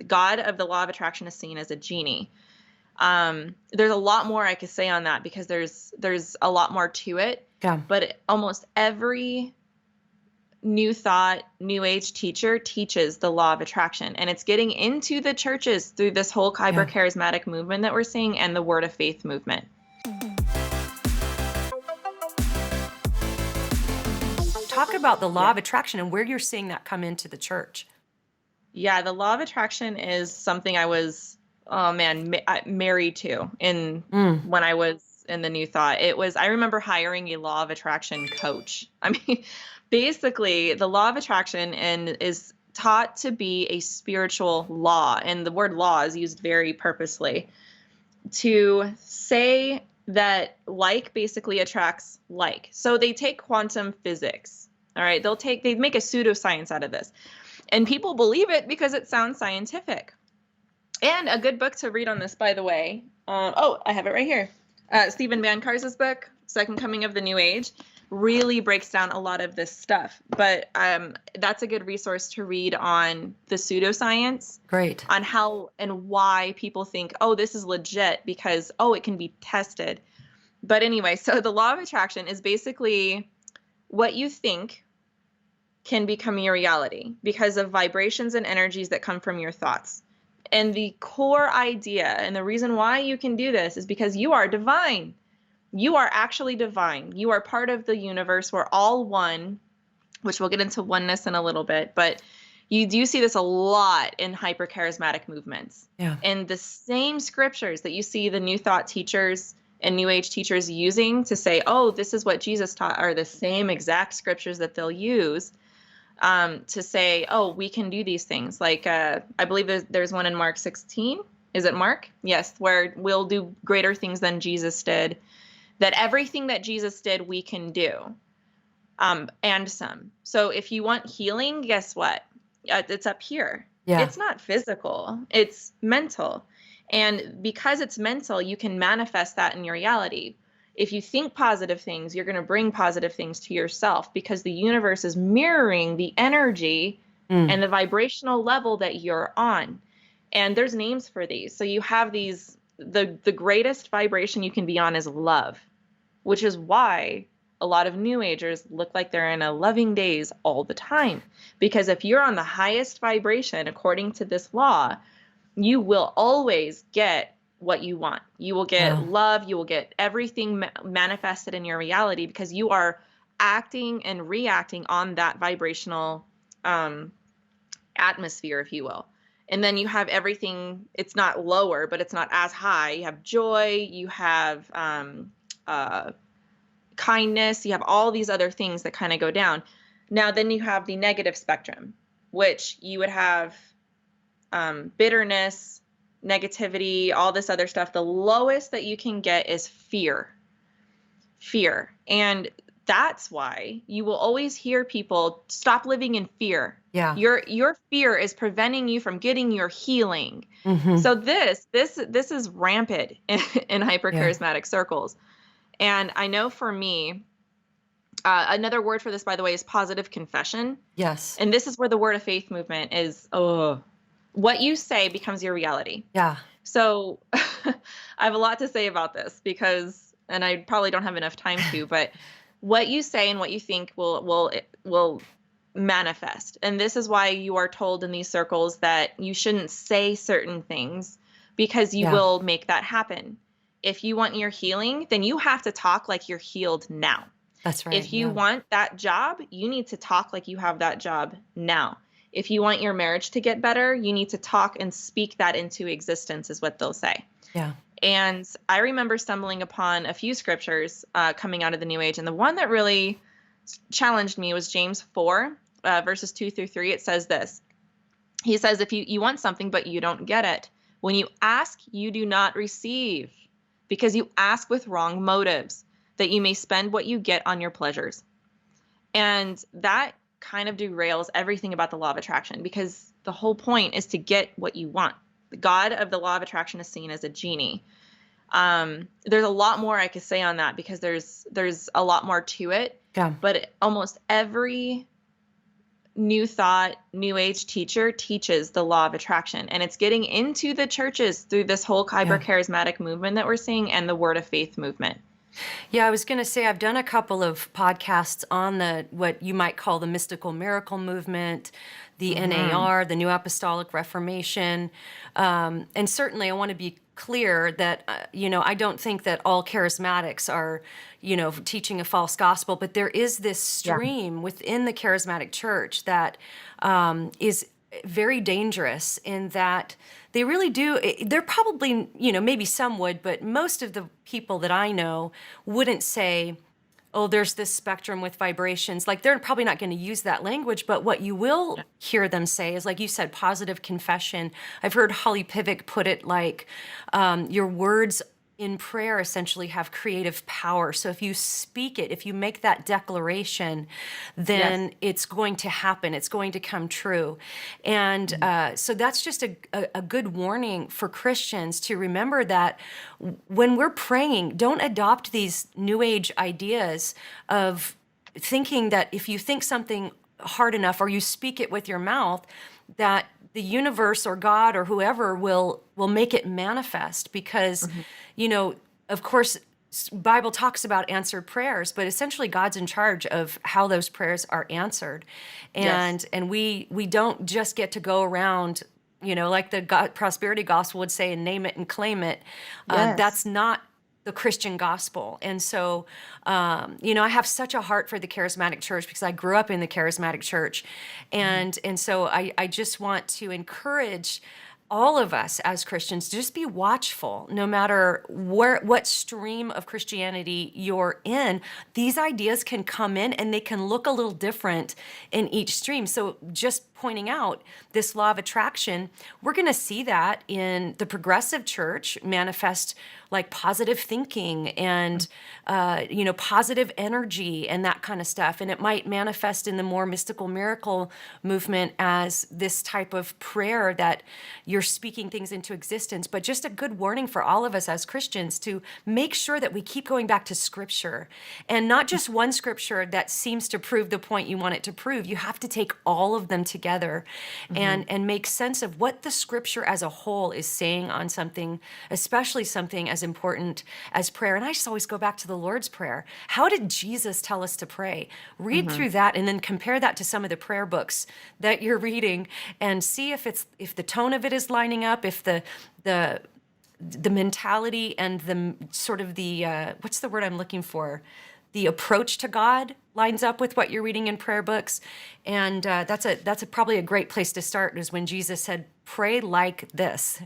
The God of the law of attraction is seen as a genie. There's a lot more I could say on that because there's a lot more to it. Yeah. But almost every New Thought, New Age teacher teaches the law of attraction, and it's getting into the churches through this whole Hyper-Charismatic movement that we're seeing and the Word of Faith movement. Talk about the law of attraction and where you're seeing that come into the church. Yeah, the law of attraction is something I was, married to when I was in the New Thought. I remember hiring a law of attraction coach. I mean, basically, the law of attraction is taught to be a spiritual law, and the word law is used very purposely to say that like basically attracts like. So they take quantum physics. All right, they make a pseudoscience out of this. And people believe it because it sounds scientific. And a good book to read on this, by the way. I have it right here. Stephen Bancar's book, Second Coming of the New Age, really breaks down a lot of this stuff. But that's a good resource to read on the pseudoscience. Great. On how and why people think, oh, this is legit because, oh, it can be tested. But anyway, so the law of attraction is basically what you think can become your reality because of vibrations and energies that come from your thoughts. And the core idea and the reason why you can do this is because you are divine. You are actually divine. You are part of the universe. We're all one, which we'll get into oneness in a little bit. But you do see this a lot in hyper-charismatic movements. Yeah. And the same scriptures that you see the New Thought teachers and New Age teachers using to say, oh, this is what Jesus taught, are the same exact scriptures that they'll use to say, oh, we can do these things. Like, I believe there's one in Mark 16. Is it Mark? Yes, where we'll do greater things than Jesus did. That everything that Jesus did, we can do. And some. So if you want healing, guess what? It's up here. Yeah. It's not physical. It's mental. And because it's mental, you can manifest that in your reality. If you think positive things, you're going to bring positive things to yourself because the universe is mirroring the energy and the vibrational level that you're on. And there's names for these. So you have these, the greatest vibration you can be on is love, which is why a lot of New Agers look like they're in a loving daze all the time. Because if you're on the highest vibration, according to this law, you will always get what you want. You will get love. You will get everything manifested in your reality because you are acting and reacting on that vibrational atmosphere, if you will. And then you have everything. It's not lower, but it's not as high. You have joy. You have kindness. You have all these other things that kind of go down. Now, then you have the negative spectrum, which you would have bitterness, negativity, all this other stuff. The lowest that you can get is fear. And that's why you will always hear people stop living in fear. Yeah. Your fear is preventing you from getting your healing. So this is rampant in hyper-charismatic circles. And I know for me, another word for this, by the way, is positive confession. Yes. And this is where the Word of Faith movement is, what you say becomes your reality. Yeah. So I have a lot to say about this because, and I probably don't have enough time to, but what you say and what you think will manifest. And this is why you are told in these circles that you shouldn't say certain things because you will make that happen. If you want your healing, then you have to talk like you're healed now. That's right. If you want that job, you need to talk like you have that job now. If you want your marriage to get better, you need to talk and speak that into existence is what they'll say. Yeah. And I remember stumbling upon a few scriptures coming out of the New Age. And the one that really challenged me was James 4, verses 2 through 3. It says this. He says, if you want something, but you don't get it. When you ask, you do not receive because you ask with wrong motives that you may spend what you get on your pleasures. And that kind of derails everything about the law of attraction because the whole point is to get what you want. The God of the law of attraction is seen as a genie. There's a lot more I could say on that because there's a lot more to it. Yeah. But almost every New Thought, New Age teacher teaches the law of attraction, and it's getting into the churches through this whole Yeah. hyper-charismatic movement that we're seeing and the Word of Faith movement. Yeah, I was going to say I've done a couple of podcasts on the what you might call the mystical miracle movement, the NAR, the New Apostolic Reformation, and certainly I want to be clear that I don't think that all charismatics are teaching a false gospel, but there is this Yeah. stream within the charismatic church that is very dangerous in that they really do. They're probably, maybe some would, but most of the people that I know wouldn't say, oh, there's this spectrum with vibrations. Like they're probably not going to use that language, but what you will hear them say is, like you said, positive confession. I've heard Holly Pivot put it like your words in prayer essentially have creative power. So if you speak it, if you make that declaration, then it's going to happen. It's going to come true. And so that's just a good warning for Christians to remember that when we're praying, don't adopt these New Age ideas of thinking that if you think something hard enough or you speak it with your mouth, that the universe or God or whoever will make it manifest because, of course, Bible talks about answered prayers, but essentially God's in charge of how those prayers are answered. And we don't just get to go around, like the prosperity gospel would say, and name it and claim it. That's not the Christian gospel. And so, I have such a heart for the charismatic church because I grew up in the charismatic church. And so I just want to encourage all of us as Christians to just be watchful, no matter what stream of Christianity you're in. These ideas can come in and they can look a little different in each stream. So just pointing out this law of attraction, we're going to see that in the progressive church manifest like positive thinking and positive energy and that kind of stuff. And it might manifest in the more mystical miracle movement as this type of prayer that you're speaking things into existence. But just a good warning for all of us as Christians to make sure that we keep going back to Scripture, and not just one Scripture that seems to prove the point you want it to prove. You have to take all of them together and make sense of what the Scripture as a whole is saying on something, especially something as important as prayer. And I just always go back to the Lord's Prayer. How did Jesus tell us to pray? Read through that and then compare that to some of the prayer books that you're reading and see if the tone of it is lining up, if the mentality and the sort of the what's the word I'm looking for? The approach to God lines up with what you're reading in prayer books. And that's probably a great place to start, is when Jesus said, pray like this.